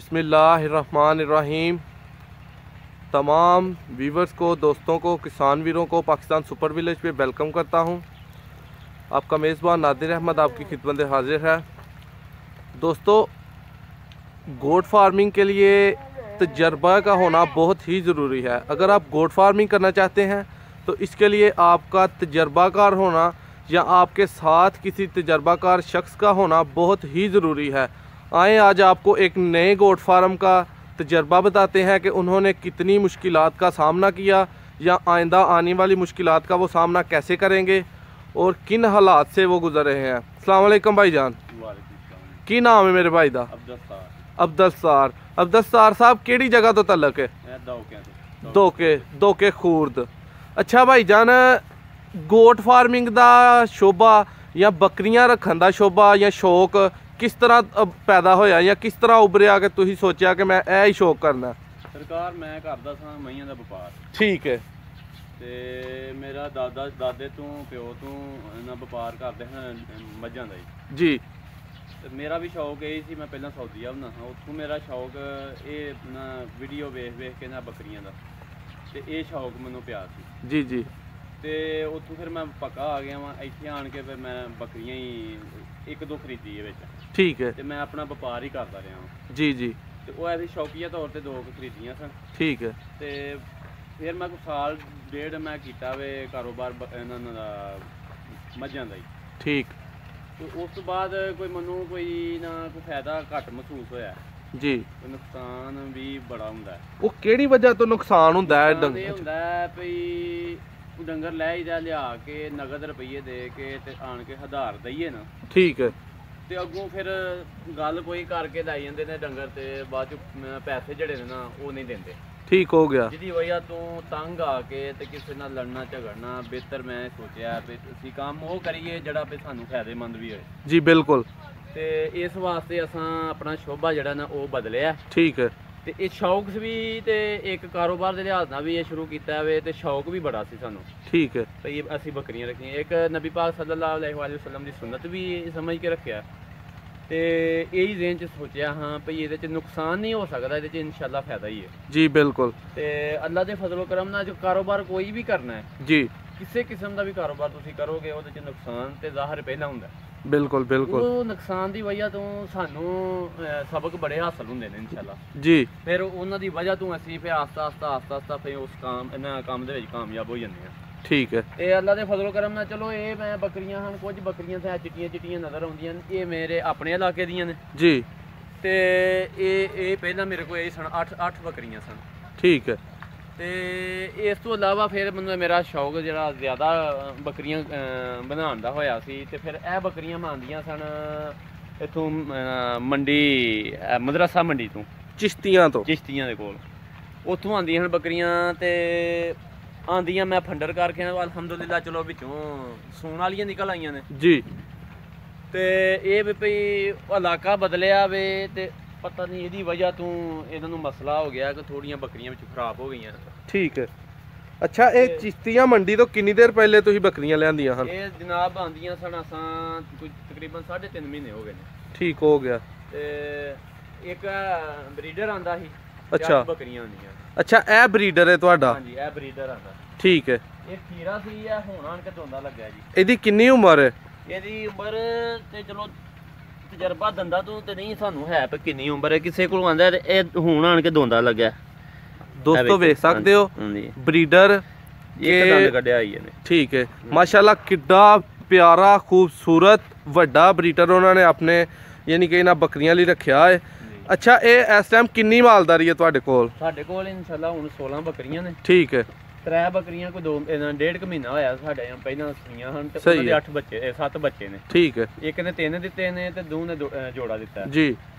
बिस्मिल्लाहिर्रहमानिर्रहीम। तमाम व्यूवर्स को, दोस्तों को, किसान वीरों को पाकिस्तान सुपर विलेज पे वेलकम करता हूं। आपका मेज़बान नादिर अहमद आपकी खिदमत हाजिर है। दोस्तों, गोट फार्मिंग के लिए तजर्बा का होना बहुत ही ज़रूरी है। अगर आप गोट फार्मिंग करना चाहते हैं तो इसके लिए आपका तजर्बाकार होना या आपके साथ किसी तजर्बाकार शख्स का होना बहुत ही ज़रूरी है। आए आज आपको एक नए गोट फार्म का तजर्बा बताते हैं कि उन्होंने कितनी मुश्किलात का सामना किया या आइंदा आने वाली मुश्किलात का वो सामना कैसे करेंगे और किन हालात से वो गुजर रहे हैं। अस्सलाम वालेकुम भाईजान। की नाम है मेरे भाई दा? अब्दुल सत्तार साहब केड़ी जगह तो तलक है? दोके खूर्द। अच्छा भाईजान, गोट फार्मिंग दा शोभा या बकरियां रखन दा शोभा या शौक किस तरह पैदा होया या किस तरह उभरिया कि तुसीं सोचा कि मैं यह ही शौक करना? सरकार मैं करदा सां मईयां दा व्यापार। ठीक है। ते मेरा दादे तो प्यो तो इन्ना व्यापार करदे हैं मझां दा जी। ते मेरा भी शौक यही सी, मैं पहला सऊदीया हुंदा हा, उत्थों मेरा शौक ये ना वीडियो वेख के ना बकरियां दा ते ये शौक मैनूं पिया सी। जी जी। ते उत्थों फिर मैं पक्का आ गया वां, इत्थे आण के फिर मैं बकरियां ही एक दो खरीदी है विच। ठीक है। ते मैं अपना व्यापार ही करदा रहा हां। जी जी। ते ओह ऐसी शौकिया तौर ते दो खरीदियां सन। ठीक है। ते फिर मैं कोई साल डेढ़ मैं किया वे कारोबार इन्हां दा मझां दा ही। ठीक। तो उस तो बाद कोई मैनूं कोई ना कोई फायदा घट महसूस होया जी। नुकसान भी बड़ा हुंदा है। वो केड़ी वजह तो नुकसान हुंदा है? नुकसान ये हुंदा है भई डंगर लै लिया के नगद रुपये दे के ते आण के हधार दईए ना। ठीक है। ते अगों फिर गल कोई करके लाई जांदे ने डंगर ते बाद च पैसे जड़े ने ना वो नहीं देंदे। ठीक हो गया। जिहदी वजह तो तंग आके ते किसी नाल लड़ना झगड़ना बेहतर मैं सोचा भी असीं काम वो करिए जिहड़ा भी सानूं फायदेमंद भी होए। जी बिल्कुल। ते इस वास्ते असां अपना शोभा जिहड़ा ना वो बदलिया। ठीक है। ते इह शौक भी ते एक कारोबार दे लिहाज नाल भी ये शुरू कीता वे ते शौक भी बड़ा सी सानूं। ठीक है। भई असीं बकरियां रखियां, एक नबी पाक सल्लल्लाहु अलैहि वसल्लम दी सुन्नत भी समझ के रखिया ते यही ज़हन च सोचा हाँ भई ये नुकसान नहीं हो सकता, ये इंशाल्लाह फायदा ही है। जी बिल्कुल। ते अल्लाह दे फजलो करम नाल जो कारोबार कोई भी करना है जी, किसी किस्म का भी कारोबार तुसीं करोगे ਉਹਦੇ ਚ नुकसान ते ज़ाहिर पहला हुंदा है। बिल्कुल बिल्कुल। ਉਹ नुकसान ਦੀ ਵਜ੍ਹਾ ਤੋਂ ਸਾਨੂੰ सबक बड़े हासिल ਹੁੰਦੇ ਨੇ इंशाल्लाह। जी। फिर ਉਹਨਾਂ ਦੀ ਵਜ੍ਹਾ ਤੋਂ ਅਸੀਂ ਫਿਰ ਆਸਤਾ ਫਿਰ ਉਸ ਕੰਮ ਦੇ ਵਿੱਚ ਕਾਮਯਾਬ ਹੋ ਜਾਂਦੇ ਹਾਂ। ठीक है। ਇਹ ਅੱਲਾ ਦੇ ਫਜ਼ਲ ਕਰਮ ਨਾਲ ਚਲੋ ਇਹ ਮੈਂ ਬੱਕਰੀਆਂ ਹਨ, ਕੁਝ ਬੱਕਰੀਆਂ ਤੇ ਚਿੱਟੀਆਂ ਨਜ਼ਰ ਆਉਂਦੀਆਂ ਨੇ, ਇਹ ਮੇਰੇ ਆਪਣੇ ਇਲਾਕੇ ਦੀਆਂ ਨੇ जी। ਤੇ ਇਹ ਪਹਿਲਾਂ ਮੇਰੇ ਕੋਲ ਇਹ ਸਨ 8 ਬੱਕਰੀਆਂ ਸਨ। ठीक है। ਤੇ ਇਸ ਤੋਂ ਇਲਾਵਾ ਫਿਰ ਮੈਨੂੰ ਮੇਰਾ ਸ਼ੌਕ ਜਿਹੜਾ ਜ਼ਿਆਦਾ ਬੱਕਰੀਆਂ ਬਣਾਉਣ ਦਾ ਹੋਇਆ ਸੀ ਤੇ ਫਿਰ ਇਹ ਬੱਕਰੀਆਂ ਮੈਂ ਆਉਂਦੀਆਂ ਸਨ ਇੱਥੋਂ ਮੰਡੀ ਮਦਰਸਾ ਮੰਡੀ ਤੋਂ, चिश्तियां तो ਚਿਸ਼ਤੀਆਂ ਦੇ ਕੋਲ ਉੱਥੋਂ ਆਉਂਦੀਆਂ ਹਨ ਬੱਕਰੀਆਂ ਤੇ ਆਂਦੀਆਂ ਮੈਂ ਫੰਡਰ ਕਰਕੇ ਅਲਹਮਦੁਲਿਲਾ ਚਲੋ ਵਿੱਚੋਂ ਸੂਣ ਵਾਲੀਆਂ ਨਿਕਲ ਆਈਆਂ ਨੇ जी। ਤੇ ਇਹ ਵੀ ਭਈ ਇਲਾਕਾ ਬਦਲਿਆ ਵੇ ਤੇ ਪਤਾ ਨਹੀਂ ਇਹਦੀ ਵਜ੍ਹਾ ਤੋਂ ਇਹਨਾਂ ਨੂੰ ਮਸਲਾ ਹੋ ਗਿਆ ਕਿ ਥੋੜੀਆਂ ਬੱਕਰੀਆਂ ਵਿੱਚ ਖਰਾਬ ਹੋ ਗਈਆਂ। ठीक है। अच्छा, ये चिश्तियां मंडी तो कितनी देर पहले तुसीं बकरियां लियांदियां हन? ਇਹ ਜਨਾਬ ਆਂਦੀਆਂ ਸਨ ਅਸਾਂ ਕੋਈ ਤਕਰੀਬਨ 3.5 ਮਹੀਨੇ ਹੋ ਗਏ ਨੇ। ठीक हो गया। ਤੇ ਇੱਕ ਬਰੀਡਰ ਆਂਦਾ ਸੀ। ਅੱਛਾ। ਬੱਕਰੀਆਂ ਆਉਂਦੀਆਂ। अच्छा, ए ब्रीडर है तुहाडा? ਹਾਂਜੀ ਇਹ ਬਰੀਡਰ ਆਂਦਾ। ठीक है। ਇਹ ਖੀਰਾ ਸੀ, ਇਹ ਹੁਣ ਆਣ ਕੇ ਦੋਂਦਾ ਲੱਗਿਆ ਜੀ। ਇਹਦੀ ਕਿੰਨੀ ਉਮਰ ਹੈ? ਇਹਦੀ ਉਮਰ ਤੇ ਚਲੋ ਤਜਰਬਾ ਦੰਦਾ ਤੋਂ ਤੇ ਨਹੀਂ ਸਾਨੂੰ ਹੈ ਪਰ ਕਿੰਨੀ ਉਮਰ ਹੈ ਕਿਸੇ ਕੋਲ ਆਂਦਾ ਤੇ ਇਹ ਹੁਣ ਆਣ ਕੇ ਦੋਂਦਾ ਲੱਗਿਆ। ਦੋਸਤੋ ਵੇਖ ਸਕਦੇ ਹੋ ਹਾਂਜੀ ब्रीडर ਇੱਕ ਦੰਦ ਕੱਢਿਆ ਆਈ ਇਹਨੇ। ठीक है। माशाल्लाह किड्डा प्यारा खूबसूरत ਵੱਡਾ ब्रीडर उन्होंने अपने यानी कि इन्हां बकरियां ਲਈ ਰੱਖਿਆ ਹੈ। अच्छा, ਇਹ ਇਸ ਟਾਈਮ ਕਿੰਨੀ ਮਾਲਦਾਰੀ ਹੈ ਤੁਹਾਡੇ ਕੋਲ? ਸਾਡੇ ਕੋਲ ਇਨਸ਼ਾਅੱਲਾ ਹੁਣ 16 ਬੱਕਰੀਆਂ ਨੇ। ठीक है। 3 ਬੱਕਰੀਆਂ ਕੋਈ 1.5 ਮਹੀਨਾ ਹੋਇਆ ਸਾਡੇ ਪਹਿਲਾਂ ਸੂਈਆਂ ਹਨ ਤੇ ਸਹੀ ਉਹਨਾਂ ਦੇ ਹੈ। 8 ਬੱਚੇ 7 ਬੱਚੇ ਨੇ। ठीक है। ਇੱਕ ਨੇ 3 ਦਿੱਤੇ ਨੇ ਤੇ ਦੋ ਨੇ ਜੋੜਾ ਦਿੱਤਾ जी।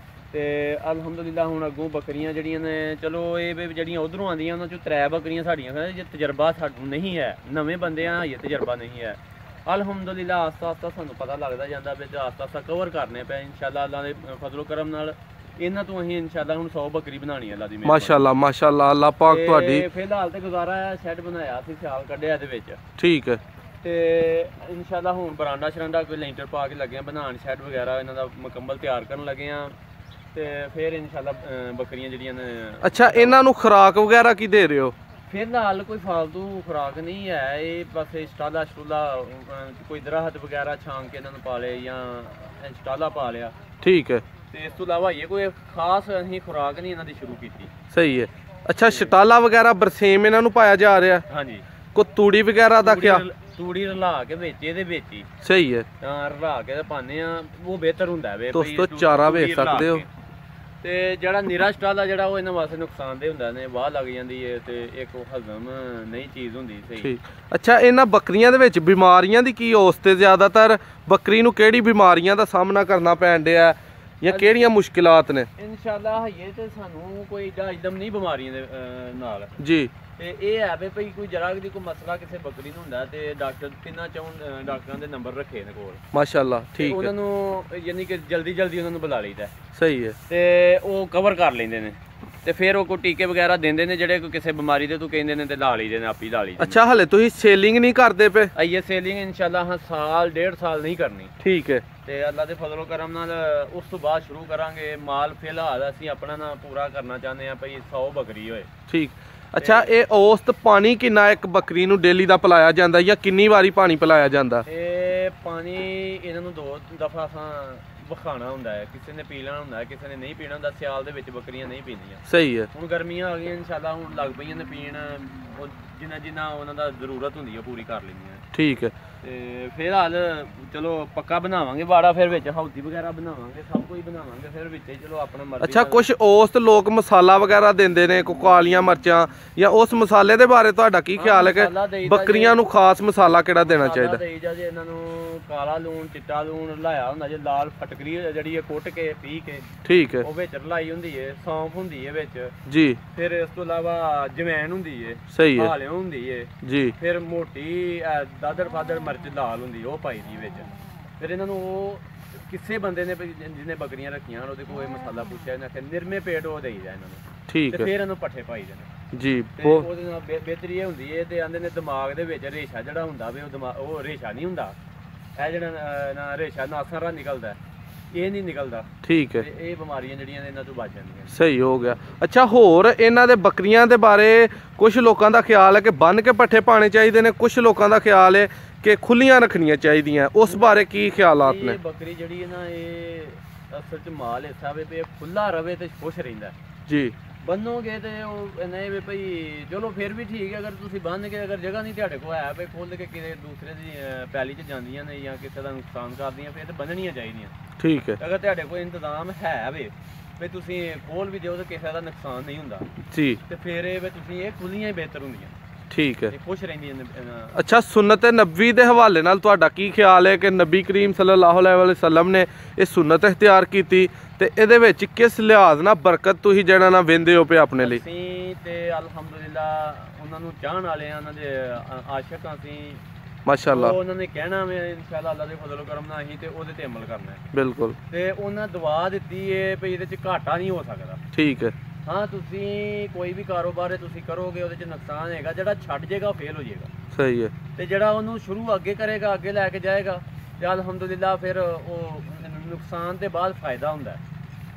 ਤੇ ਅਲਹਮਦੁਲਿਲਾ ਹੁਣ ਅੱਗੋਂ ਬੱਕਰੀਆਂ ਜਿਹੜੀਆਂ ਨੇ ਚਲੋ ਇਹ ਵੀ ਜਿਹੜੀਆਂ ਉਧਰੋਂ ਆਉਂਦੀਆਂ ਉਹਨਾਂ ਚੋਂ 3 ਬੱਕਰੀਆਂ ਸਾਡੀਆਂ ਨੇ। ਜੇ ਤਜਰਬਾ ਸਾਨੂੰ ਨਹੀਂ ਹੈ, ਨਵੇਂ ਬੰਦੇ ਆ, ਇਹ ਤਜਰਬਾ ਨਹੀਂ ਹੈ, ਅਲਹਮਦੁਲਿਲਾ ਆਸਤਾ ਸਾਨੂੰ ਪਤਾ ਲੱਗਦਾ ਜਾਂਦਾ ਵੀ ਆਸਤਾ ਕਵਰ ਕਰਨੇ ਪਏ ਇਨਸ਼ਾਅੱਲਾ ਅੱਲਾ ਦੇ ਫਜ਼ਲੋ ਕਰਮ ਨਾਲ। ਇਹਨਾਂ ਤੋਂ ਅਸੀਂ ਇਨਸ਼ਾਅੱਲਾ ਹੁਣ 100 ਬੱਕਰੀ ਬਣਾਉਣੀ ਹੈ ਅੱਲਾ ਦੀ ਮਿਹਰ। माशाल्लाह माशाल्लाह, अल्लाह पाक ਤੁਹਾਡੀ। ਫਿਲਹਾਲ ਤੇ ਗੁਜ਼ਾਰਾ ਹੈ, ਸ਼ੈੱਡ ਬਣਾਇਆ ਸੀ, ਸਿਆਲ ਕੱਢਿਆ ਇਹਦੇ ਵਿੱਚ। ठीक है। ਤੇ ਇਨਸ਼ਾਅੱਲਾ ਹੁਣ ਬਰਾਂਡਾ ਸ਼ਰਾਂਡਾ ਕੋਈ ਲੈਂਟਰ ਪਾ ਕੇ ਲੱਗੇ ਆ ਬਣਾਉਣ, ਸ਼ੈੱਡ ਵਗੈਰਾ ਇਹਨਾਂ ਦਾ ਮੁਕੰਮਲ ਤਿਆਰ ਕਰਨ ਲੱਗੇ ਆ। ਤੇ ਫਿਰ ਇਨਸ਼ਾਅੱਲਾ ਬੱਕਰੀਆਂ ਜਿਹੜੀਆਂ ਨੇ ਅੱਛਾ, ਇਹਨਾਂ ਨੂੰ ਖੁਰਾਕ ਵਗੈਰਾ ਕੀ ਦੇ ਰਹੇ ਹੋ? ਫਿਲਹਾਲ ਕੋਈ ਫਾਲਤੂ ਖੁਰਾਕ ਨਹੀਂ ਹੈ, ਇਹ ਬਸ ਸਟਾਲਾ ਸਟੂਲਾ ਕੋਈ ਦਰਖਤ ਵਗੈਰਾ ਛਾਂਗ ਕੇ ਇਹਨਾਂ ਨੂੰ ਪਾ ਲਏ ਜਾਂ ਸਟਾਲਾ ਪਾ ਲਿਆ। ਠੀਕ ਹੈ। ਤੇ ਇਸ ਤੋਂ ਇਲਾਵਾ ਇਹ ਕੋਈ ਖਾਸ ਅਸੀਂ ਖੁਰਾਕ ਨਹੀਂ ਇਹਨਾਂ ਦੀ ਸ਼ੁਰੂ ਕੀਤੀ। ਸਹੀ ਹੈ। ਅੱਛਾ, ਸ਼ਟਾਲਾ ਵਗੈਰਾ ਬਰਸੇਮ ਇਹਨਾਂ ਨੂੰ ਪਾਇਆ ਜਾ ਰਿਹਾ? ਹਾਂਜੀ। ਕੋ ਤੂੜੀ ਵਗੈਰਾ ਦਾ ਕਿਆ? ਤੂੜੀ ਰਲਾ ਕੇ ਵਿੱਚ ਇਹਦੇ ਵਿੱਚ ਹੀ। ਸਹੀ ਹੈ। ਤਾਂ ਰਲਾ ਕੇ ਪਾਉਂਦੇ ਆ, ਉਹ ਬਿਹਤਰ ਹੁੰਦਾ ਵੇ। ਦੋਸਤੋ ਚਾਰਾ ਵੇਖ ਸਕਦੇ ਹੋ। ਤੇ ਜਿਹੜਾ ਨਿਰਾ ਸਟਾਲਾ ਜਿਹੜਾ ਉਹ ਇਹਨਾਂ ਵਾਸਤੇ ਨੁਕਸਾਨਦੇਹ ਹੁੰਦਾ ਨੇ, ਵਾਹ ਲੱਗ ਜਾਂਦੀ ਹੈ ਤੇ ਇੱਕ ਉਹ ਹਜ਼ਮ ਨਹੀਂ ਚੀਜ਼ ਹੁੰਦੀ ਸਹੀ। ਠੀਕ। ਅੱਛਾ, ਇਹਨਾਂ ਬੱਕਰੀਆਂ ਦੇ ਵਿੱਚ ਬਿਮਾਰੀਆਂ ਦੀ ਕੀ ਔਸਤ ਹੈ? ਜ਼ਿਆਦਾਤਰ ਬੱਕਰੀ ਨੂੰ ਕਿਹੜੀ ਬਿਮਾਰੀਆਂ ਦਾ ਸਾਹਮਣਾ ਕਰਨਾ ਪੈਣ ਡਿਆ ਜਾਂ ਕਿਹੜੀਆਂ ਮੁਸ਼ਕਿਲਾਤ ਨੇ? ਇਨਸ਼ਾਅੱਲਾ ਇਹ ਤੇ ਸਾਨੂੰ ਕੋਈ ਇਕਦਮ ਨਹੀਂ ਬਿਮਾਰੀਆਂ ਦੇ ਨਾਲ ਜੀ। ਤੇ ਇਹ ਹੈ ਵੀ ਭਈ ਕੋਈ ਜਰਾ ਦੀ ਕੋਈ ਮਸਲਾ ਕਿਸੇ ਬੱਕਰੀ ਨੂੰ ਹੁੰਦਾ ਤੇ ਡਾਕਟਰ ਤਿੰਨਾਂ ਚੌਂ ਡਾਕਟਰਾਂ ਦੇ ਨੰਬਰ ਰੱਖੇ ਨੇ ਕੋਲ। ਮਾਸ਼ਾਅੱਲਾ। ਠੀਕ ਹੈ। ਉਹਨਾਂ ਨੂੰ ਯਾਨੀ ਕਿ ਜਲਦੀ ਉਹਨਾਂ ਨੂੰ ਬੁਲਾ ਲਈਦਾ। ਸਹੀ ਹੈ। ਤੇ ਉਹ ਕਵਰ ਕਰ ਲੈਂਦੇ ਨੇ ਤੇ ਫਿਰ ਉਹ ਕੋਈ ਟੀਕੇ ਵਗੈਰਾ ਦਿੰਦੇ ਨੇ ਜਿਹੜੇ ਕੋਈ ਕਿਸੇ ਬਿਮਾਰੀ ਦੇ ਤੂੰ ਕਹਿੰਦੇ ਨੇ ਤੇ ਲਾ ਲਈਦੇ ਨੇ, ਆਪੀ ਲਾ ਲਈਦੇ। ਅੱਛਾ, ਹਲੇ ਤੁਸੀਂ ਸੇਲਿੰਗ ਨਹੀਂ ਕਰਦੇ ਪਏ? ਆਈਏ ਸੇਲਿੰਗ ਇਨਸ਼ਾਅੱਲਾ ਹਾਂ ਸਾਲ ਡੇਢ ਸਾਲ ਨਹੀਂ ਕਰਨੀ। ਠੀਕ ਹੈ। ਤੇ ਅੱਲਾ ਦੇ ਫਜ਼ਲ ਕਰਮ ਨਾਲ ਉਸ ਤੋਂ ਬਾਅਦ ਸ਼ੁਰੂ ਕਰਾਂਗੇ। ਮਾਲ ਫਿਲਹਾਲ ਅਸੀਂ ਆਪਣਾ ਨਾ ਪੂਰਾ ਕਰਨਾ ਚਾਹੁੰਦੇ ਆ ਭਈ 100 ਬੱਕਰੀ ਹੋਏ। ਠੀਕ। ਅੱਛਾ, ਇਹ ਔਸਤ ਪਾਣੀ ਕਿੰਨਾ ਇੱਕ ਬੱਕਰੀ ਨੂੰ ਡੇਲੀ ਦਾ ਪਿਲਾਇਆ ਜਾਂਦਾ ਜਾਂ ਕਿੰਨੀ ਵਾਰੀ ਪਾਣੀ ਪਿਲਾਇਆ ਜਾਂਦਾ? ਇਹ ਪਾਣੀ ਇਹਨਾਂ ਨੂੰ 2 ਦਫਾ ਵਖਾਣਾ ਹੁੰਦਾ ਹੈ, ਕਿਸੇ ਨੇ ਪੀ ਲੈਣਾ ਹੁੰਦਾ ਹੈ, ਕਿਸੇ ਨੇ ਨਹੀਂ ਪੀਣਾ ਹੁੰਦਾ। ਸਿਆਲ ਦੇ ਵਿੱਚ ਬੱਕਰੀਆਂ ਨਹੀਂ ਪੀਂਦੀਆਂ। ਸਹੀ ਹੈ। ਹੁਣ ਗਰਮੀਆਂ ਆ ਗਈਆਂ ਇਨਸ਼ਾਅੱਲਾ, ਹੁਣ ਲੱਗ ਪਈਆਂ ਨੇ ਪੀਣ, ਜਿੰਨਾ ਉਹਨਾਂ ਦਾ ਜ਼ਰੂਰਤ ਹੁੰਦੀ ਹੈ ਪੂਰੀ ਕਰ ਲੈਂਦੀਆਂ। ਠੀਕ ਹੈ। ਤੇ ਫਿਲਹਾਲ ਚਲੋ ਪੱਕਾ ਬਣਾਵਾਂਗੇ ਬਾੜਾ, ਫਿਰ ਵਿੱਚ ਹੌਦੀ ਵਗੈਰਾ ਬਣਾਵਾਂਗੇ, ਸਭ ਕੁਝ ਬਣਾਵਾਂਗੇ, ਫਿਰ ਵਿੱਚ ਚਲੋ ਆਪਣਾ ਮਰਜ਼ੀ। ਅੱਛਾ, ਕੁਝ ਔਸਤ ਲੋਕ ਮਸਾਲਾ ਵਗੈਰਾ ਦਿੰਦੇ ਨੇ, ਕੋ ਕਾਲੀਆਂ ਮਿਰਚਾਂ, ਜਾਂ ਉਸ ਮਸਾਲੇ ਦੇ ਬਾਰੇ ਤੁਹਾਡਾ ਕੀ ਖਿਆਲ ਹੈ ਕਿ ਬੱਕਰੀਆਂ ਨੂੰ ਖਾਸ ਮਸਾਲਾ ਕਿਹੜਾ ਦੇਣਾ ਚਾਹੀਦਾ? ਦੇਈਦਾ ਜੇ ਇਹਨਾਂ ਨੂੰ ਕਾਲਾ ਲੂਣ, ਚਿੱਟਾ ਲੂਣ ਲਾਇਆ ਹੁੰਦਾ, ਜੇ ਲਾਲ ਫਟਕਰੀ ਜਿਹੜੀ ਹੈ ਕੁੱਟ ਕੇ ਪੀ ਕੇ। ਠੀਕ ਹੈ। ਉਹ ਵਿੱਚ ਰਲਾਈ ਹੁੰਦੀ ਹੈ, ਸੌਂਫ ਹੁੰਦੀ ਹੈ ਵਿੱਚ ਜੀ। ਫਿਰ ਇਸ ਤੋਂ ਇਲਾਵਾ ਜਵੈਣ ਹੁੰਦੀ ਹੈ। ਸਹੀ ਹੈ। ਹਾਲਿਓ ਹੁੰਦੀ ਹੈ ਜੀ। ਫਿਰ ਮੋਟੀ ਦਾਦਰ ਫਾਦਰ ਮਿਰਚ ਲਾਲ ਹੁੰਦੀ, ਉਹ ਪਾਈ ਦੀ ਵਿੱਚ। ਫਿਰ ਇਹਨਾਂ ਨੂੰ ਉਹ ਕਿਸੇ ਬੰਦੇ ਨੇ ਜਿਹਨੇ ਬੱਕਰੀਆਂ ਰੱਖੀਆਂ ਉਹਦੇ ਕੋਲ ਇਹ ਮਸਾਲਾ ਪੁੱਛਿਆ, ਇਹਨਾਂ ਕਿ ਨਿਰਮੇ ਪੇਟ ਉਹ ਦੇਈਦਾ ਇਹਨਾਂ ਨੂੰ। ਠੀਕ ਹੈ। ਤੇ ਫਿਰ ਇਹਨੂੰ ਪੱਠੇ ਪਾਈ ਦੇ ਜੀ। ਉਹਦੇ ਨਾਲ ਬਿਹਤਰੀ ਇਹ ਹੁੰਦੀ ਹੈ ਤੇ ਆਂਦੇ ਨੇ ਦਿਮਾਗ ਦੇ ਵਿੱਚ ਰੇਸ਼ਾ ਜਿਹੜਾ ਹੁੰਦਾ ਵੇ ਉਹ ਰੇਸ਼ਾ ਨਹੀਂ ਹੁੰਦਾ, ਇਹ ਜਿਹੜਾ ਨਾ ਰੇਸ਼ਾ ਨਾਸਾਂ ਰਾਹ ਨਿਕਲਦਾ, ਇਹ ਨਹੀਂ ਨਿਕਲਦਾ। ਠੀਕ ਹੈ। ਇਹ ਬਿਮਾਰੀਆਂ ਜਿਹੜੀਆਂ ਨੇ ਇਹਨਾਂ ਤੋਂ ਬਚ ਜਾਂਦੀਆਂ। ਸਹੀ ਹੋ ਗਿਆ। ਅੱਛਾ, ਹੋਰ ਇਹਨਾਂ ਦੇ ਬੱਕਰੀਆਂ ਦੇ ਬਾਰੇ ਕੁਝ ਲੋਕਾਂ ਦਾ ਖਿਆਲ ਹੈ ਕਿ ਬੰਨ ਕੇ ਪੱਠੇ ਪਾਣੇ ਚਾਹੀਦੇ ਨੇ, ਕੁਝ ਲੋਕਾਂ ਦਾ ਖਿਆਲ ਹੈ ਕਿ ਖੁੱਲੀਆਂ ਰੱਖਣੀਆਂ ਚਾਹੀਦੀਆਂ, ਉਸ ਬਾਰੇ ਕੀ ਖਿਆਲਾਤ ਨੇ? ਬੱਕਰੀ ਜਿਹੜੀ ਹੈ ਨਾ, ਇਹ ਅਸਲ 'ਚ ਮਾਲ ਐਸਾ ਵੇ ਵੀ ਖੁੱਲਾ ਰਵੇ ਤੇ ਖੁਸ਼ ਰਹਿੰਦਾ ਜੀ। ਬੰਨੋਗੇ ਤੇ ਉਹ ਨਹੀਂ ਵੀ ਭਈ ਚਲੋ ਫਿਰ ਵੀ ਠੀਕ ਹੈ, ਅਗਰ ਤੁਸੀਂ ਬੰਨ ਕੇ ਅਗਰ ਜਗ੍ਹਾ ਨਹੀਂ ਤੁਹਾਡੇ ਕੋਲ ਹੈ ਵੀ ਖੁੱਲ੍ਹ ਕੇ ਕਿਸੇ ਦੂਸਰੇ ਦੀ ਪੈਲੀ 'ਚ ਜਾਂਦੀਆਂ ਨੇ ਜਾਂ ਕਿਸੇ ਦਾ ਨੁਕਸਾਨ ਕਰਦੀਆਂ, ਫਿਰ ਤੇ ਬੰਨਣੀਆਂ ਚਾਹੀਦੀਆਂ। ਠੀਕ ਹੈ। ਅਗਰ ਤੁਹਾਡੇ ਕੋਲ ਇੰਤਜ਼ਾਮ ਹੈ ਵੀ ਤੁਸੀਂ ਖੋਲ ਵੀ ਦਿਓ ਤੇ ਕਿਸੇ ਦਾ ਨੁਕਸਾਨ ਨਹੀਂ ਹੁੰਦਾ ਜੀ, ਤੇ ਫਿਰ ਇਹ ਵੀ ਤੁਸੀਂ ਇਹ ਖੁੱਲੀਆਂ ਹੀ ਬਿਹਤਰ ਹੁੰਦੀਆਂ। ਠੀਕ ਹੈ। ਖੁਸ਼ ਰਹਿੰਦੀਆਂ ਨੇ। ਅੱਛਾ, ਸੁਨਨਤ ਨਬੀ ਦੇ ਹਵਾਲੇ ਨਾਲ ਤੁਹਾਡਾ ਕੀ ਖਿਆਲ ਹੈ ਕਿ ਨਬੀ ਕਰੀਮ ਸੱਲੱਲਾਹੁ ਅਲੈਹਿ ਵਸੱਲਮ ਨੇ ਇਹ ਸੁਨਨਤ ਇਖਤਿਆਰ ਕੀਤੀ ਤੇ ਇਹਦੇ ਵਿੱਚ ਕਿਸ ਲਿਹਾਜ਼ ਨਾਲ ਬਰਕਤ ਤੁਸੀਂ ਜਿਹੜਾ ਨਾ ਵਹਿੰਦੇ ਹੋ ਪਏ ਆਪਣੇ ਲਈ? ਅਸੀਂ ਤੇ ਅਲਹਮਦੁਲਿਲਾ ਉਹਨਾਂ ਨੂੰ ਚਾਹਣ ਵਾਲੇ ਆ, ਉਹਨਾਂ ਦੇ ਆਸ਼ਿਕ ਆ ਅਸੀਂ ਮਾਸ਼ਾਅੱਲਾ। ਉਹਨਾਂ ਨੇ ਕਹਿਣਾ ਵੇ ਇਨਸ਼ਾਅੱਲਾ ਅੱਲਾ ਦੇ ਫਜ਼ਲ ਕਰਮ ਨਾਲ ਅਸੀਂ ਤੇ ਉਹਦੇ ਤੇ ਅਮਲ ਕਰਨਾ ਹੈ। ਬਿਲਕੁਲ। ਤੇ ਉਹਨਾਂ ਦੁਆ ਦਿੱਤੀ ਹੈ ਵੀ ਇਹਦੇ 'ਚ ਘਾਟਾ ਨਹੀਂ ਹੋ ਸਕਦਾ। ਠੀਕ ਹੈ। ਹਾਂ, ਤੁਸੀਂ ਕੋਈ ਵੀ ਕਾਰੋਬਾਰ ਤੁਸੀਂ ਕਰੋਗੇ ਉਹਦੇ 'ਚ ਨੁਕਸਾਨ ਹੈਗਾ, ਜਿਹੜਾ ਛੱਡ ਜਾਏਗਾ ਉਹ ਫੇਲ ਹੋ ਜਾਏਗਾ। ਸਹੀ ਹੈ। ਤੇ ਜਿਹੜਾ ਉਹਨੂੰ ਸ਼ੁਰੂ ਅੱਗੇ ਕਰੇਗਾ, ਅੱਗੇ ਲੈ ਕੇ ਜਾਏਗਾ ਤੇ ਅਲਹਮਦੁਲਿਲਾ ਫਿਰ ਉਹ ਨੁਕਸਾਨ ਦੇ ਬਾਅਦ ਫਾਇਦਾ ਹੁੰਦਾ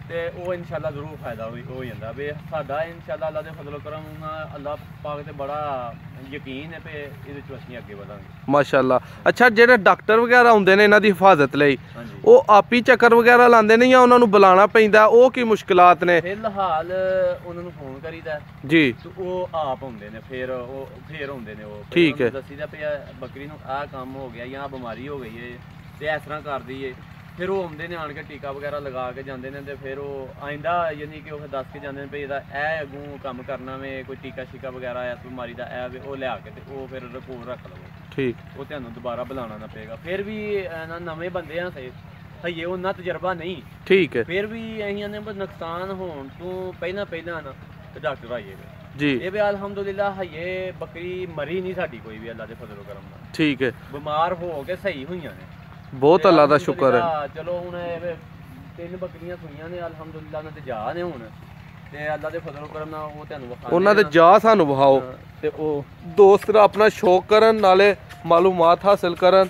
ਤੇ ਉਹ ਇਨਸ਼ਾਅੱਲਾ ਜ਼ਰੂਰ ਫਾਇਦਾ ਹੋ ਜਾਂਦਾ ਵੀ ਸਾਡਾ ਇਨਸ਼ਾਅੱਲਾ ਅੱਲਾ ਦੇ ਫਜ਼ਲ ਕਰਮ ਨਾਲ ਅੱਲਾ ਪਾਕ ਤੇ ਬੜਾ ਯਕੀਨ ਹੈ ਵੀ ਇਹਦੇ 'ਚ ਅਸੀਂ ਅੱਗੇ ਵਧਾਂਗੇ ਮਾਸ਼ਾਅੱਲਾ। ਅੱਛਾ, ਜਿਹੜੇ ਡਾਕਟਰ ਵਗੈਰਾ ਹੁੰਦੇ ਨੇ ਇਹਨਾਂ ਦੀ ਹਿਫਾਜ਼ਤ ਲਈ, ਉਹ ਆਪੀ ਚੱਕਰ ਵਗੈਰਾ ਲਾਉਂਦੇ ਨੇ ਜਾਂ ਉਹਨਾਂ ਨੂੰ ਬੁਲਾਉਣਾ ਪੈਂਦਾ? ਉਹ ਕੀ ਮੁਸ਼ਕਿਲਾਤ ਨੇ? ਫਿਲਹਾਲ ਉਹਨਾਂ ਨੂੰ ਫੋਨ ਕਰੀਦਾ ਜੀ ਤੇ ਉਹ ਆਪ ਹੁੰਦੇ ਨੇ, ਫਿਰ ਹੁੰਦੇ ਨੇ ਉਹ। ਠੀਕ ਹੈ। ਦੱਸੀਦਾ ਪਿਆ ਬੱਕਰੀ ਨੂੰ ਆਹ ਕੰਮ ਹੋ ਗਿਆ ਜਾਂ ਬਿਮਾਰੀ ਹੋ ਗਈ ਹੈ ਤੇ ਇਸ ਤਰ੍ਹਾਂ ਕਰਦੀ ਹੈ, ਫਿਰ ਉਹ ਆਉਂਦੇ ਨੇ, ਆਣ ਕੇ ਟੀਕਾ ਵਗੈਰਾ ਲਗਾ ਕੇ ਜਾਂਦੇ ਨੇ ਤੇ ਫਿਰ ਉਹ ਆਇੰਦਾ ਯਾਨੀ ਕਿ ਉਹ ਦੱਸ ਕੇ ਜਾਂਦੇ ਨੇ ਵੀ ਇਹਦਾ ਇਹ ਅੱਗੋਂ ਕੰਮ ਕਰਨਾ ਵੇ, ਕੋਈ ਟੀਕਾ ਸ਼ੀਕਾ ਵਗੈਰਾ ਇਸ ਬਿਮਾਰੀ ਦਾ ਇਹ ਵੇ, ਉਹ ਲਿਆ ਕੇ ਤੇ ਉਹ ਫਿਰ ਰਿਪੋਰਟ ਰੱਖ ਲਵੋ। ਠੀਕ। ਉਹ ਤੁਹਾਨੂੰ ਦੁਬਾਰਾ ਬੁਲਾਉਣਾ ਨਾ ਪਏਗਾ। ਫਿਰ ਵੀ ਨਵੇਂ ਬੰਦੇ ਆ ਸਹੀ, ਉਹਨਾਂ ਤਜਰਬਾ ਨਹੀਂ। ਠੀਕ ਹੈ। ਫਿਰ ਵੀ ਅਸੀਂ ਨੇ ਨੁਕਸਾਨ ਹੋਣ ਤੋਂ ਪਹਿਲਾਂ ਨਾ ਤੇ ਡਾਕਟਰ ਆਈਏਗਾ ਜੀ। ਇਹ ਵੀ ਅਲਹਮਦੁਲਿਲਾ ਹਈਏ ਬੱਕਰੀ ਮਰੀ ਨਹੀਂ ਸਾਡੀ ਕੋਈ ਵੀ ਅੱਲਾ ਦੇ ਫਜ਼ਲ ਕਰਮ ਨਾਲ। ਠੀਕ ਹੈ। ਬਿਮਾਰ ਹੋ ਕੇ ਸਹੀ ਹੋਈਆਂ ਨੇ, ਬਹੁਤ ਅੱਲਾ ਦਾ ਸ਼ੁਕਰ ਹੈ। ਚਲੋ ਹੁਣ 3 ਬੱਕਰੀਆਂ ਸੂਈਆਂ ਨੇ ਅਲਹਮਦੁਲਿਲਾ, ਉਹਨਾਂ ਤੇ ਜਾ ਨੇ ਹੁਣ ਤੇ ਅੱਲਾ ਦੇ ਫਜ਼ਲ ਕਰਮ ਨਾਲ ਉਹ ਤੁਹਾਨੂੰ ਵਿਖਾਉਂਦੇ, ਉਹਨਾਂ ਦੇ ਜਾ ਸਾਨੂੰ ਵਿਖਾਓ ਤੇ ਉਹ ਦੋਸਤ ਆਪਣਾ ਸ਼ੌਕ ਕਰਨ ਨਾਲੇ ਮਾਲੂਮਾਤ ਹਾਸਿਲ ਕਰਨ।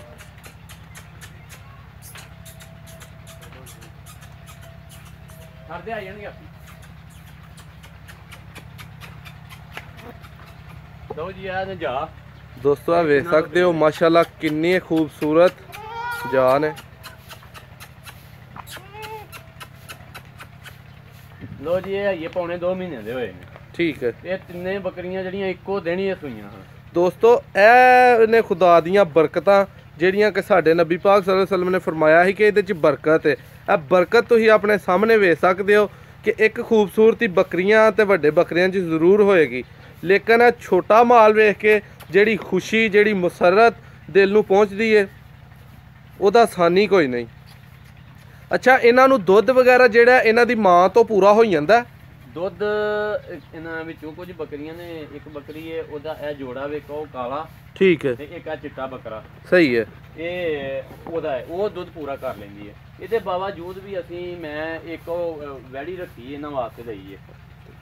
ਕਰਦੇ ਲਓ ਜੀ ਆ ਨੇ ਜਾ ਦੋਸਤੋ ਆ ਵੇਖ ਸਕਦੇ ਹੋ ਮਾਸ਼ਾਅੱਲਾ ਕਿੰਨੀ ਖੂਬਸੂਰਤ ਜਾ ਨੇ। ਲਓ ਜੀ ਇਹ ਪੌਣੇ 2 ਮਹੀਨੇ ਦੇ ਹੋਏ ਨੇ। ਠੀਕ ਹੈ। ਇਹ ਤਿੰਨੇ ਬੱਕਰੀਆਂ ਜਿਹੜੀਆਂ ਇੱਕੋ ਦਿਨ ਹੀ ਸੂਈਆਂ ਹਨ ਦੋਸਤੋ ਇਹ ਨੇ ਖੁਦਾ ਦੀਆਂ ਬਰਕਤਾਂ ਜਿਹੜੀਆਂ ਕਿ ਸਾਡੇ ਨਬੀ ਪਾਕ ਸੱਲੱਲਾਹੁ ਅਲੈहि ਵਸੱਲਮ ਨੇ ਫਰਮਾਇਆ ਸੀ ਕਿ ਇਹਦੇ 'ਚ ਬਰਕਤ ਹੈ। ਇਹ ਬਰਕਤ ਤੁਸੀਂ ਆਪਣੇ ਸਾਹਮਣੇ ਵੇਖ ਸਕਦੇ ਹੋ ਕਿ ਇੱਕ ਖੂਬਸੂਰਤੀ ਬੱਕਰੀਆਂ ਤੇ ਵੱਡੇ ਬੱਕਰੀਆਂ 'ਚ ਜ਼ਰੂਰ ਹੋਏਗੀ, ਲੇਕਿਨ ਇਹ ਛੋਟਾ ਮਾਲ ਵੇਖ ਕੇ ਜਿਹੜੀ ਖੁਸ਼ੀ ਜਿਹੜੀ ਮੁਸਰਤ ਦਿਲ ਨੂੰ ਪਹੁੰਚਦੀ ਹੈ ਉਹਦਾ ਸਾਨੀ ਕੋਈ ਨਹੀਂ। ਅੱਛਾ, ਇਹਨਾਂ ਨੂੰ ਦੁੱਧ ਵਗੈਰਾ ਜਿਹੜਾ ਇਹਨਾਂ ਦੀ ਮਾਂ ਤੋਂ ਪੂਰਾ ਹੋ ਜਾਂਦਾ? ਦੁੱਧ ਇਹਨਾਂ ਵਿੱਚੋਂ ਕੁਝ ਬੱਕਰੀਆਂ ਨੇ, ਇੱਕ ਬੱਕਰੀ ਹੈ ਉਹਦਾ ਇਹ ਜੋੜਾ ਵੇਖੋ ਉਹ ਕਾਲਾ, ਠੀਕ ਹੈ, ਤੇ ਇੱਕ ਆ ਚਿੱਟਾ ਬੱਕਰਾ। ਸਹੀ ਹੈ। ਇਹ ਉਹਦਾ ਹੈ, ਉਹ ਦੁੱਧ ਪੂਰਾ ਕਰ ਲੈਂਦੀ ਹੈ। ਇਹਦੇ ਬਾਵਜੂਦ ਵੀ ਮੈਂ ਇੱਕ ਉਹ ਵੈੜੀ ਰੱਖੀ ਇਹਨਾਂ ਵਾਸਤੇ ਲਈ ਹੈ,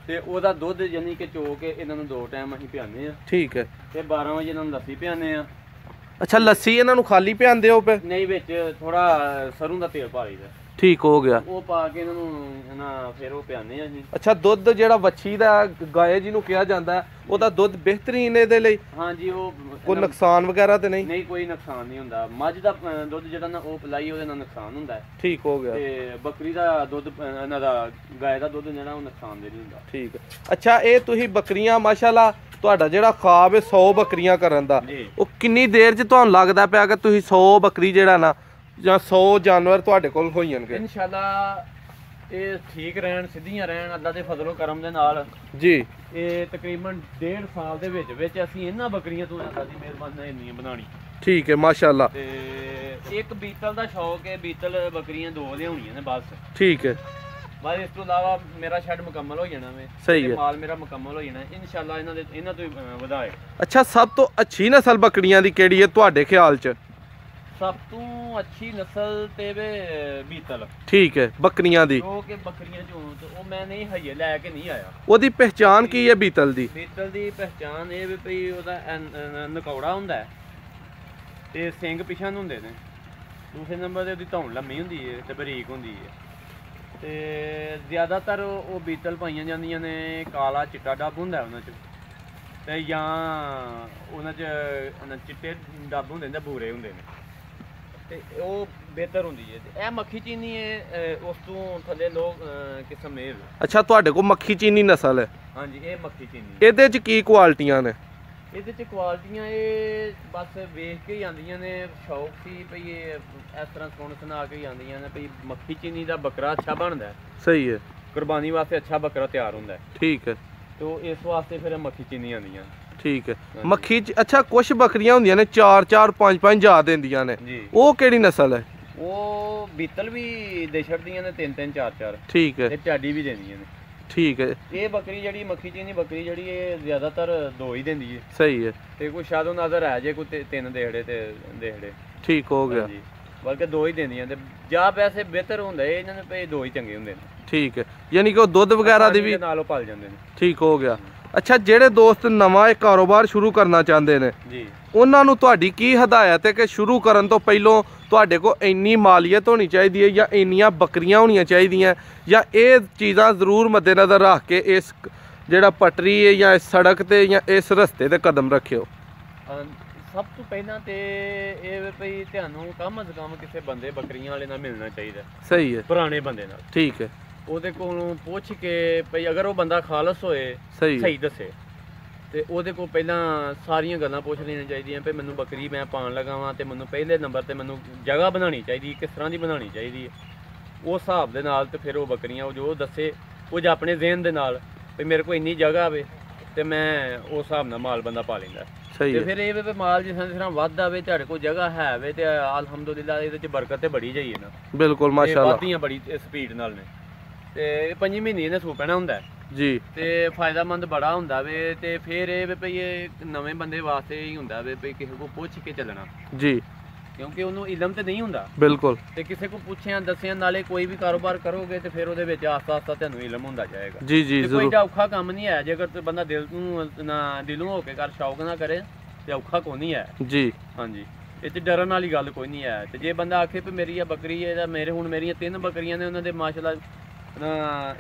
ਤੇ ਉਹਦਾ ਦੁੱਧ ਯਾਨੀ ਕਿ ਚੋ ਕੇ ਇਹਨਾਂ ਨੂੰ 2 ਟਾਈਮ ਅਸੀਂ ਪਿਆਉਂਦੇ ਆ। ਠੀਕ ਹੈ। ਤੇ 12 ਵਜੇ ਇਹਨਾਂ ਨੂੰ ਲੱਸੀ ਪਿਆਉਂਦੇ ਆ। ਅੱਛਾ, ਲੱਸੀ ਇਹਨਾਂ ਨੂੰ ਖਾਲੀ ਪਿਆਉਂਦੇ ਹੋ ਪਏ? ਨਹੀਂ, ਵਿੱਚ ਥੋੜਾ ਸਰੋਂ ਦਾ ਤੇਲ ਪਾ ਲਈਦਾ। ਠੀਕ ਹੋ ਗਿਆ। ਉਹ ਪਾ ਕੇ ਇਹਨਾਂ ਨੂੰ ਫਿਰ ਉਹ ਪਿਆਉਂਦੇ ਆ ਅਸੀਂ। ਅੱਛਾ, ਦੁੱਧ ਜਿਹੜਾ ਵੱਛੀ ਦਾ ਗਾਏ ਜਿਹਨੂੰ ਕਿਹਾ ਜਾਂਦਾ ਉਹਦਾ ਦੁੱਧ ਬਿਹਤਰੀਨ ਇਹਦੇ ਲਈ? ਹਾਂਜੀ, ਉਹ ਕੋਈ ਨੁਕਸਾਨ ਵਗੈਰਾ ਤੇ ਨਹੀਂ? ਨਹੀਂ, ਕੋਈ ਨੁਕਸਾਨ ਨਹੀਂ ਹੁੰਦਾ। ਮੱਝ ਦਾ ਦੁੱਧ ਜਿਹੜਾ ਨਾ ਉਹ ਪਿਲਾਈ ਉਹਦੇ ਨਾਲ ਨੁਕਸਾਨ ਹੁੰਦਾ ਹੈ। ਠੀਕ ਹੋ ਗਿਆ। ਤੇ ਬੱਕਰੀ ਦਾ ਦੁੱਧ ਇਹਨਾਂ ਦਾ ਗਾਏ ਦਾ ਦੁੱਧ ਜਿਹੜਾ ਉਹ ਨੁਕਸਾਨ ਦੇ ਨਹੀਂ ਹੁੰਦਾ। ਠੀਕ ਹੈ। ਅੱਛਾ, ਇਹ ਤੁਸੀਂ ਬੱਕਰੀਆਂ ਮਾਸ਼ਾਅੱਲਾ ਤੁਹਾਡਾ ਜਿਹੜਾ ਖਾਬ ਹੈ 100 ਬੱਕਰੀਆਂ ਕਰਨ ਦਾ, ਉਹ ਕਿੰਨੀ ਦੇਰ 'ਚ ਤੁਹਾਨੂੰ ਲੱਗਦਾ ਪਿਆ ਕਿ ਤੁਸੀਂ 100 ਬੱਕਰੀ ਜਿਹੜਾ ਨਾ ਜਾਂ 100 ਜਾਨਵਰ ਤੁਹਾਡੇ ਕੋਲ ਹੋ ਜਾਣਗੇ? ਇਨਸ਼ਾਅੱਲਾ ਇਹ ਠੀਕ ਰਹਿਣ, ਸਿੱਧੀਆਂ ਰਹਿਣ ਅੱਲਾ ਦੇ ਫਜ਼ਲੋ ਕਰਮ ਦੇ ਨਾਲ ਜੀ। ਇਹ ਤਕਰੀਬਨ 1.5 ਸਾਲ ਦੇ ਵਿੱਚ ਅਸੀਂ ਇਹਨਾਂ ਬੱਕਰੀਆਂ ਤੋਂ ਅੱਲਾ ਦੀ ਮਿਹਰਬਾਨੀ ਨਾਲ ਇੰਨੀਆਂ ਬਣਾਉਣੀ। ਠੀਕ ਹੈ, ਮਾਸ਼ਾਅੱਲਾ। ਤੇ ਇੱਕ ਬੀਤਲ ਦਾ ਸ਼ੌਕ ਹੈ, ਬੀਤਲ ਬੱਕਰੀਆਂ 2 ਲਿਆਉਣੀਆਂ ਨੇ ਬਸ। ਠੀਕ ਹੈ। ਬਸ ਇਸ ਤੋਂ ਇਲਾਵਾ ਮੇਰਾ ਸ਼ੈੱਡ ਮੁਕੰਮਲ ਹੋ ਜਾਣਾ ਵੇ। ਸਹੀ ਹੈ। ਮਾਲ ਮੇਰਾ ਮੁਕੰਮਲ ਹੋ ਜਾਣਾ ਇਨਸ਼ਾਅੱਲਾ। ਇਹਨਾਂ ਤੋਂ ਹੀ ਵਧਾਏ। ਅੱਛਾ, ਸਭ ਤੋਂ ਅੱਛੀ ਨਸਲ ਬੱਕਰੀਆਂ ਦੀ ਕਿਹੜੀ ਹੈ ਤੁਹਾਡੇ ਖਿਆਲ 'ਚ? ਸਭ ਤੋਂ ਅੱਛੀ ਨਸਲ ਤੇ ਵੇ ਬੀਤਲ। ਠੀਕ ਹੈ, ਬੱਕਰੀਆਂ ਦੀ ਜੋ ਕਿ ਬੱਕਰੀਆਂ ਚੋਂ ਉਹ ਮੈਂ ਨਹੀਂ ਹਈਏ ਲੈ ਕੇ ਨਹੀਂ ਆਇਆ। ਉਹਦੀ ਪਹਿਚਾਨ ਕੀ ਹੈ ਬੀਤਲ ਦੀ? ਬੀਤਲ ਦੀ ਪਹਿਚਾਨ ਇਹ ਵੀ ਭਈ ਉਹਦਾ ਨਕੌੜਾ ਹੁੰਦਾ ਹੈ ਤੇ ਸਿੰਘ ਪਿਛਾਂ ਨੂੰ ਹੁੰਦੇ ਨੇ। ਦੂਸਰੇ ਨੰਬਰ ਤੇ ਉਹਦੀ ਧੌਣ ਲੰਮੀ ਹੁੰਦੀ ਹੈ ਤੇ ਬਰੀਕ ਹੁੰਦੀ ਹੈ। ਤੇ ਜ਼ਿਆਦਾਤਰ ਉਹ ਬੀਤਲ ਪਾਈਆਂ ਜਾਂਦੀਆਂ ਨੇ, ਕਾਲਾ ਚਿੱਟਾ ਡੱਬ ਹੁੰਦਾ ਉਹਨਾਂ 'ਚ, ਤੇ ਜਾਂ ਉਹਨਾਂ 'ਚ ਚਿੱਟੇ ਡੱਬ ਹੁੰਦੇ ਨੇ, ਭੂਰੇ ਹੁੰਦੇ ਨੇ, ਤੇ ਉਹ ਬਿਹਤਰ ਹੁੰਦੀ ਹੈ। ਇਹ ਮੱਖੀ ਚੀਨੀ ਹੈ, ਉਸ ਤੋਂ ਥੱਲੇ ਲੋਕ ਕਿਸਮ ਇਹ। ਅੱਛਾ, ਤੁਹਾਡੇ ਕੋਲ ਮੱਖੀ ਚੀਨੀ ਨਸਲ ਹੈ? ਹਾਂਜੀ, ਇਹ ਮੱਖੀ ਚੀਨੀ। ਇਹਦੇ 'ਚ ਕੀ ਕੁਆਲਿਟੀਆਂ ਨੇ? ਇਹਦੇ 'ਚ ਕੁਆਲਿਟੀਆਂ ਇਹ ਬਸ ਵੇਖ ਕੇ ਹੀ ਆਉਂਦੀਆਂ ਨੇ। ਸ਼ੌਕ ਸੀ ਭਈ ਇਹ ਇਸ ਤਰ੍ਹਾਂ ਸੁਣਾ ਕੇ ਹੀ ਆਉਂਦੀਆਂ ਨੇ ਭਈ ਮੱਖੀ ਚੀਨੀ ਦਾ ਬੱਕਰਾ ਅੱਛਾ ਬਣਦਾ ਹੈ। ਸਹੀ ਹੈ। ਕੁਰਬਾਨੀ ਵਾਸਤੇ ਅੱਛਾ ਬੱਕਰਾ ਤਿਆਰ ਹੁੰਦਾ ਹੈ। ਠੀਕ ਹੈ। ਤੇ ਇਸ ਵਾਸਤੇ ਫਿਰ ਮੱਖੀ ਚੀਨੀ ਆਉਂਦੀਆਂ। ਠੀਕ ਹੈ। ਮੱਖੀ ਚ ਅੱਛਾ ਕੁਝ ਬੱਕਰੀਆਂ ਹੁੰਦੀਆਂ ਨੇ 4-4 5-5 ਜਾ ਦਿੰਦੀਆਂ ਨੇ, ਉਹ ਕਿਹੜੀ ਨਸਲ ਹੈ? ਉਹ ਬੀਤਲ ਵੀ ਦੇ ਛੱਡਦੀਆਂ ਨੇ 3-3 4-4। ਠੀਕ ਹੈ। ਤੇ ਢਾਡੀ ਵੀ ਦਿੰਦੀਆਂ ਨੇ। ਠੀਕ ਹੈ। ਇਹ ਬੱਕਰੀ ਜਿਹੜੀ ਮੱਖੀ ਚੀਨੀ ਬੱਕਰੀ ਜਿਹੜੀ ਇਹ ਜ਼ਿਆਦਾਤਰ 2 ਹੀ ਦਿੰਦੀ ਹੈ। ਸਹੀ ਹੈ। ਤੇ ਕੋਈ ਸ਼ਾਦੋ ਨਜ਼ਰ ਹੈ ਜੇ ਕੋਈ 3 ਦੇਹੜੇ ਤੇ ਦੇਹੜੇ। ਠੀਕ ਹੋ ਗਿਆ। ਬਲਕਿ 2 ਹੀ ਦਿੰਦੀਆਂ ਤੇ ਜਾਂ ਪੈਸੇ ਬਿਹਤਰ ਹੁੰਦੇ ਇਹਨਾਂ ਨੇ ਭਈ 2 ਹੀ ਚੰਗੇ ਹੁੰਦੇ ਨੇ। ਠੀਕ ਹੈ, ਯਾਨੀ ਕਿ ਉਹ ਦੁੱਧ ਵਗੈਰਾ ਦੀ ਵੀ ਨਾਲੋਂ ਪਲ ਜਾਂਦੇ ਨੇ। ਠੀਕ ਹੋ ਗਿਆ। ਅੱਛਾ, ਜਿਹੜੇ ਦੋਸਤ ਨਵਾਂ ਇਹ ਕਾਰੋਬਾਰ ਸ਼ੁਰੂ ਕਰਨਾ ਚਾਹੁੰਦੇ ਨੇ ਜੀ, ਉਹਨਾਂ ਨੂੰ ਤੁਹਾਡੀ ਕੀ ਹਦਾਇਤ ਹੈ ਕਿ ਸ਼ੁਰੂ ਕਰਨ ਤੋਂ ਪਹਿਲਾਂ ਤੁਹਾਡੇ ਕੋਲ ਇੰਨੀ ਮਾਲੀਅਤ ਹੋਣੀ ਚਾਹੀਦੀ ਹੈ ਜਾਂ ਇੰਨੀਆਂ ਬੱਕਰੀਆਂ ਹੋਣੀਆਂ ਚਾਹੀਦੀਆਂ ਜਾਂ ਇਹ ਚੀਜ਼ਾਂ ਜ਼ਰੂਰ ਮੱਦੇਨਜ਼ਰ ਰੱਖ ਕੇ ਇਸ ਜਿਹੜਾ ਪਟਰੀ ਹੈ ਜਾਂ ਇਸ ਸੜਕ ਤੇ ਜਾਂ ਇਸ ਰਸਤੇ ਤੇ ਕਦਮ ਰੱਖਿਓ? ਸਭ ਤੋਂ ਪਹਿਲਾਂ ਤੇ ਇਹ ਭਈ ਤੁਹਾਨੂੰ ਕਮ ਅਜ਼ ਕਮ ਕਿਸੇ ਬੰਦੇ ਬੱਕਰੀਆਂ ਵਾਲੇ ਨਾਲ ਮਿਲਣਾ ਚਾਹੀਦਾ। ਸਹੀ ਹੈ। ਪੁਰਾਣੇ ਬੰਦੇ ਨਾਲ। ਠੀਕ ਹੈ। ਉਹਦੇ ਕੋਲੋਂ ਪੁੱਛ ਕੇ ਭਈ ਅਗਰ ਉਹ ਬੰਦਾ ਖਾਲਸ ਹੋਏ, ਸਹੀ ਦੱਸੇ, ਤੇ ਉਹਦੇ ਕੋਲ ਪਹਿਲਾਂ ਸਾਰੀਆਂ ਗੱਲਾਂ ਪੁੱਛ ਲੈਣੀਆਂ ਚਾਹੀਦੀਆਂ ਭਈ ਮੈਨੂੰ ਬੱਕਰੀ ਮੈਂ ਪਾਣ ਲਗਾ ਵਾਂ ਤੇ ਮੈਨੂੰ ਪਹਿਲੇ ਨੰਬਰ ਤੇ ਮੈਨੂੰ ਜਗ੍ਹਾ ਬਣਾਉਣੀ ਚਾਹੀਦੀ, ਕਿਸ ਤਰ੍ਹਾਂ ਦੀ ਬਣਾਉਣੀ ਚਾਹੀਦੀ ਹੈ, ਉਸ ਹਿਸਾਬ ਦੇ ਨਾਲ। ਤੇ ਫਿਰ ਉਹ ਬੱਕਰੀਆਂ ਉਹ ਜੋ ਦੱਸੇ ਕੁਝ ਆਪਣੇ ਜ਼ਿਹਨ ਦੇ ਨਾਲ ਭਈ ਮੇਰੇ ਕੋਲ ਇੰਨੀ ਜਗ੍ਹਾ ਆਵੇ ਤੇ ਮੈਂ ਉਸ ਹਿਸਾਬ ਨਾਲ ਮਾਲ ਬੰਦਾ ਪਾ ਲੈਂਦਾ। ਤੇ ਫਿਰ ਇਹ ਵੀ ਮਾਲ ਜਿਸ ਤਰ੍ਹਾਂ ਵੱਧ ਆਵੇ, ਤੁਹਾਡੇ ਕੋਲ ਜਗ੍ਹਾ ਹੈ ਵੇ ਤੇ ਅਲਹਮਦੁਲਿਲਾ ਇਹਦੇ ਚ ਬਰਕਤ ਤੇ ਬੜੀ ਜਾਈ ਹੈ ਨਾ। ਬਿਲਕੁਲ, ਮਾਸ਼ਾਅੱਲਾ। ਵਧਦੀਆਂ ਬੜੀ ਸਪੀਡ ਨਾਲ ਨੇ ਤੇ 5 ਮਹੀਨੇ ਇਹਨੇ ਸੂ ਪੈਣਾ ਹੁੰਦਾ ਜੀ। ਤੇ ਫਾਇਦਾਮੰਦ ਬੜਾ ਹੁੰਦਾ ਵੇ। ਤੇ ਫਿਰ ਇਹ ਵੀ ਭਈ ਇਹ ਨਵੇਂ ਬੰਦੇ ਵਾਸਤੇ ਹੀ ਹੁੰਦਾ ਵੇ ਭਈ ਕਿਸੇ ਕੋਲ ਪੁੱਛ ਕੇ ਚੱਲਣਾ ਜੀ, ਕਿਉਂਕਿ ਉਹਨੂੰ ਇਲਮ ਤੇ ਨਹੀਂ ਹੁੰਦਾ। ਬਿਲਕੁਲ। ਤੇ ਕਿਸੇ ਕੋਲ ਪੁੱਛਿਆ ਦੱਸਿਆ ਨਾਲੇ ਕੋਈ ਵੀ ਕਾਰੋਬਾਰ ਕਰੋਗੇ ਤੇ ਫਿਰ ਉਹਦੇ ਵਿੱਚ ਆਸਤਾ ਆਸਤਾ ਤੁਹਾਨੂੰ ਇਲਮ ਹੁੰਦਾ ਜਾਏਗਾ। ਜੀ ਜੀ ਜ਼ਰੂਰ। ਕੋਈ ਔਖਾ ਕੰਮ ਨਹੀਂ ਹੈ, ਜੇਕਰ ਬੰਦਾ ਦਿਲੋਂ ਹੋ ਕੇ ਕਰ, ਸ਼ੌਕ ਨਾ ਕਰੇ ਤੇ ਔਖਾ ਕੋਈ ਨਹੀਂ ਹੈ ਜੀ। ਹਾਂਜੀ, ਇਹ 'ਚ ਡਰਨ ਵਾਲੀ ਗੱਲ ਕੋਈ ਨਹੀਂ ਹੈ। ਤੇ ਜੇ ਬੰਦਾ ਆਖੇ ਵੀ ਮੇਰੀ ਇਹ ਬੱਕਰੀ ਹੈ ਜਾਂ ਮੇਰੇ ਹੁਣ ਮੇਰੀਆਂ 3 ਬੱਕਰੀਆਂ ਨੇ, ਉਹਨਾਂ ਦੇ ਮਾਸ਼ਾਅੱਲਾ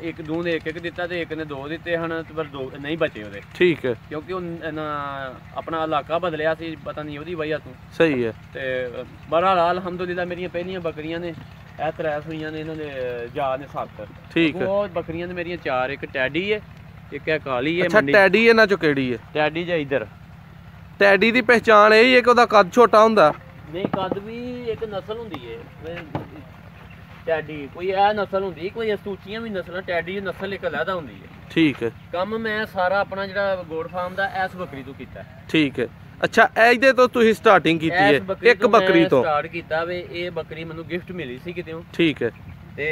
ਇੱਕ ਦੂੰ ਨੇ ਇੱਕ ਦਿੱਤਾ ਤੇ ਇੱਕ ਨੇ 2 ਦਿੱਤੇ ਹਨ, ਤੇ ਪਰ 2 ਨਹੀਂ ਬਚੇ ਉਹਦੇ, ਠੀਕ ਹੈ, ਕਿਉਂਕਿ ਉਹ ਆਪਣਾ ਇਲਾਕਾ ਬਦਲਿਆ ਸੀ, ਪਤਾ ਨਹੀਂ ਉਹਦੀ ਵਜ੍ਹਾ ਤੋਂ। ਸਹੀ ਹੈ। ਤੇ ਬਹਰਹਾਲ ਅਲਹਮਦੁਲਿਲਾ ਮੇਰੀਆਂ ਪਹਿਲੀਆਂ ਬੱਕਰੀਆਂ ਨੇ, ਇਹ 3 ਸੂਈਆਂ ਨੇ, ਇਹਨਾਂ ਦੇ ਜਾ ਨੇ 7। ਠੀਕ ਹੈ। ਉਹ ਬੱਕਰੀਆਂ ਨੇ ਮੇਰੀਆਂ 4, ਇੱਕ ਟੈਡੀ ਹੈ, ਇੱਕ ਹੈ ਕਾਲੀ ਹੈ। ਅੱਛਾ, ਟੈਡੀ ਇਹਨਾਂ ਚੋਂ ਕਿਹੜੀ ਹੈ? ਟੈਡੀ ਜਾਂ ਇਧਰ ਟੈਡੀ ਦੀ ਪਹਿਚਾਣ ਇਹ ਹੀ ਹੈ ਕਿ ਉਹਦਾ ਕੱਦ ਛੋਟਾ ਹੁੰਦਾ? ਨਹੀਂ, ਕੱਦ ਵੀ ਇੱਕ ਨਸਲ ਹੁੰਦੀ ਹੈ ਟੈਡੀ, ਕੋਈ ਇਹ ਨਸਲ ਹੁੰਦੀ, ਕੋਈ ਸੂਚੀਆਂ ਵੀ ਨਸਲਾਂ, ਟੈਡੀ ਨਸਲ ਇੱਕ ਅਲੱਗਾ ਹੁੰਦੀ ਹੈ। ਠੀਕ ਹੈ। ਕੰਮ ਮੈਂ ਸਾਰਾ ਆਪਣਾ ਜਿਹੜਾ ਗੋਡ ਫਾਰਮ ਦਾ ਇਸ ਬੱਕਰੀ ਤੋਂ ਕੀਤਾ। ਠੀਕ ਹੈ। ਅੱਛਾ, ਇਹਦੇ ਤੋਂ ਤੁਸੀਂ ਸਟਾਰਟਿੰਗ ਕੀਤੀ ਹੈ? ਇੱਕ ਬੱਕਰੀ ਤੋਂ ਸਟਾਰਟ ਕੀਤਾ ਵੇ। ਇਹ ਬੱਕਰੀ ਮੈਨੂੰ ਗਿਫਟ ਮਿਲੀ ਸੀ ਕਿਤੇੋਂ। ਠੀਕ ਹੈ। ਤੇ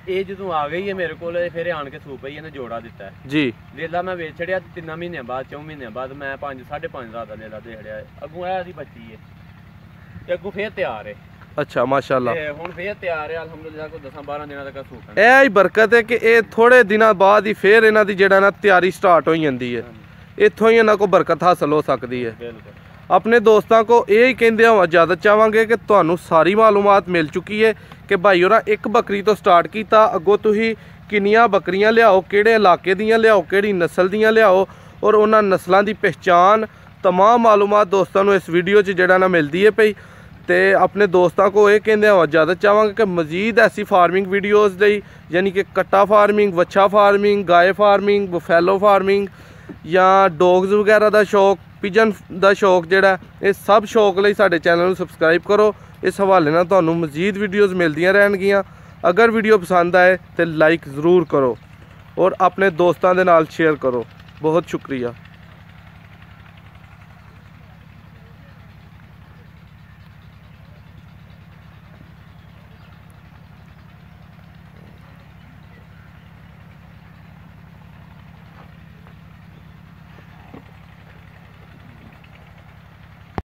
ਇਹ ਜਦੋਂ ਆ ਗਈ ਹੈ ਮੇਰੇ ਕੋਲ, ਫਿਰ ਆਣ ਕੇ ਸੂਪ ਪਈ, ਇਹਨੇ ਜੋੜਾ ਦਿੱਤਾ ਜੀ। ਲੇਲਾ ਮੈਂ ਵੇਚ ਛੜਿਆ 3 ਮਹੀਨਿਆਂ ਬਾਅਦ, 4 ਮਹੀਨਿਆਂ ਬਾਅਦ ਮੈਂ 5.5 ਦਾ ਲੇਲਾ ਦੇ ਛੜਿਆ। ਅੱਗੋਂ ਇਹ ਦੀ ਬੱਚੀ ਹੈ ਤੇ ਅੱਗੋਂ ਫੇਰ ਤਿਆਰ ਹੈ। ਅੱਛਾ, ਮਾਸ਼ਾਅੱਲਾ। ਤੇ ਹੁਣ ਫੇਰ ਤਿਆਰ ਹੈ ਅਲਹਮਦੁਲਿਲਾ, ਕੋਈ 10-12 ਦਿਨਾਂ ਤੱਕ ਸੂਪ ਹੈ। ਇਹ ਹੀ ਬਰਕਤ ਹੈ ਕਿ ਇਹ ਥੋੜੇ ਦਿਨਾਂ ਬਾਅਦ ਹੀ ਫੇਰ ਇਹਨਾਂ ਦੀ ਜਿਹੜਾ ਨਾ ਤਿਆਰੀ ਸਟਾਰਟ ਹੋ ਜਾਂਦੀ ਹੈ। ਇੱਥੋਂ ਹੀ ਇਹਨਾਂ ਕੋ ਬਰਕਤ ਹਾਸਲ ਹੋ ਸਕਦੀ ਹੈ। ਬਿਲਕੁਲ। ਆਪਣੇ ਦੋਸਤਾਂ ਕੋ ਇਹ ਹੀ ਕਹਿੰਦੇ ਹਾਂ, ਇਜਾਜ਼ਤ ਚਾਹਾਂਗੇ ਕਿ ਤੁਹਾਨੂੰ ਸਾਰੀ ਮਾਲੂਮਾਤ ਮਿਲ ਚੁੱਕੀ ਹੈ ਕਿ ਭਾਈ ਹੋਰਾਂ ਇੱਕ ਬੱਕਰੀ ਤੋਂ ਸਟਾਰਟ ਕੀਤਾ, ਅੱਗੋਂ ਤੁਸੀਂ ਕਿੰਨੀਆਂ ਬੱਕਰੀਆਂ ਲਿਆਓ, ਕਿਹੜੇ ਇਲਾਕੇ ਦੀਆਂ ਲਿਆਓ, ਕਿਹੜੀ ਨਸਲ ਦੀਆਂ ਲਿਆਓ, ਔਰ ਉਹਨਾਂ ਨਸਲਾਂ ਦੀ ਪਹਿਚਾਣ, तमाम मालूमात दोस्तों को इस वीडियो ਜਿਹੜਾ ਨਾ ਮਿਲਦੀ ਹੈ ਪਈ। ਤੇ ਆਪਣੇ ਦੋਸਤਾਂ को ਇਹ ਕਹਿੰਦੇ ਹਾਂ ਇਜਾਜ਼ਤ ਚਾਹਾਂਗੇ ਕਿ ਮਜ਼ੀਦ ਐਸੀ ਫਾਰਮਿੰਗ ਵੀਡੀਓਜ਼ ਲਈ, ਯਾਨੀ ਕਿ ਕੱਟਾ ਫਾਰਮਿੰਗ, ਵੱਛਾ ਫਾਰਮਿੰਗ, ਗਾਏ ਫਾਰਮਿੰਗ, ਬਫੈਲੋ ਫਾਰਮਿੰਗ ਜਾਂ ਡੌਗਸ ਵਗੈਰਾ ਦਾ ਸ਼ੌਕ, ਪਿਜਨ ਦਾ ਸ਼ੌਕ ਜਿਹੜਾ, ਇਹ ਸਭ ਸ਼ੌਕ ਲਈ ਸਾਡੇ ਚੈਨਲ ਨੂੰ ਸਬਸਕ੍ਰਾਈਬ ਕਰੋ। ਇਸ ਹਵਾਲੇ ਨਾਲ ਤੁਹਾਨੂੰ ਮਜ਼ੀਦ ਵੀਡੀਓਜ਼ ਮਿਲਦੀਆਂ ਰਹਿਣਗੀਆਂ। ਅਗਰ ਵੀਡੀਓ ਪਸੰਦ ਆਏ तो लाइक ज़रूर करो और अपने दोस्तों के नाल शेयर करो। बहुत शुक्रिया।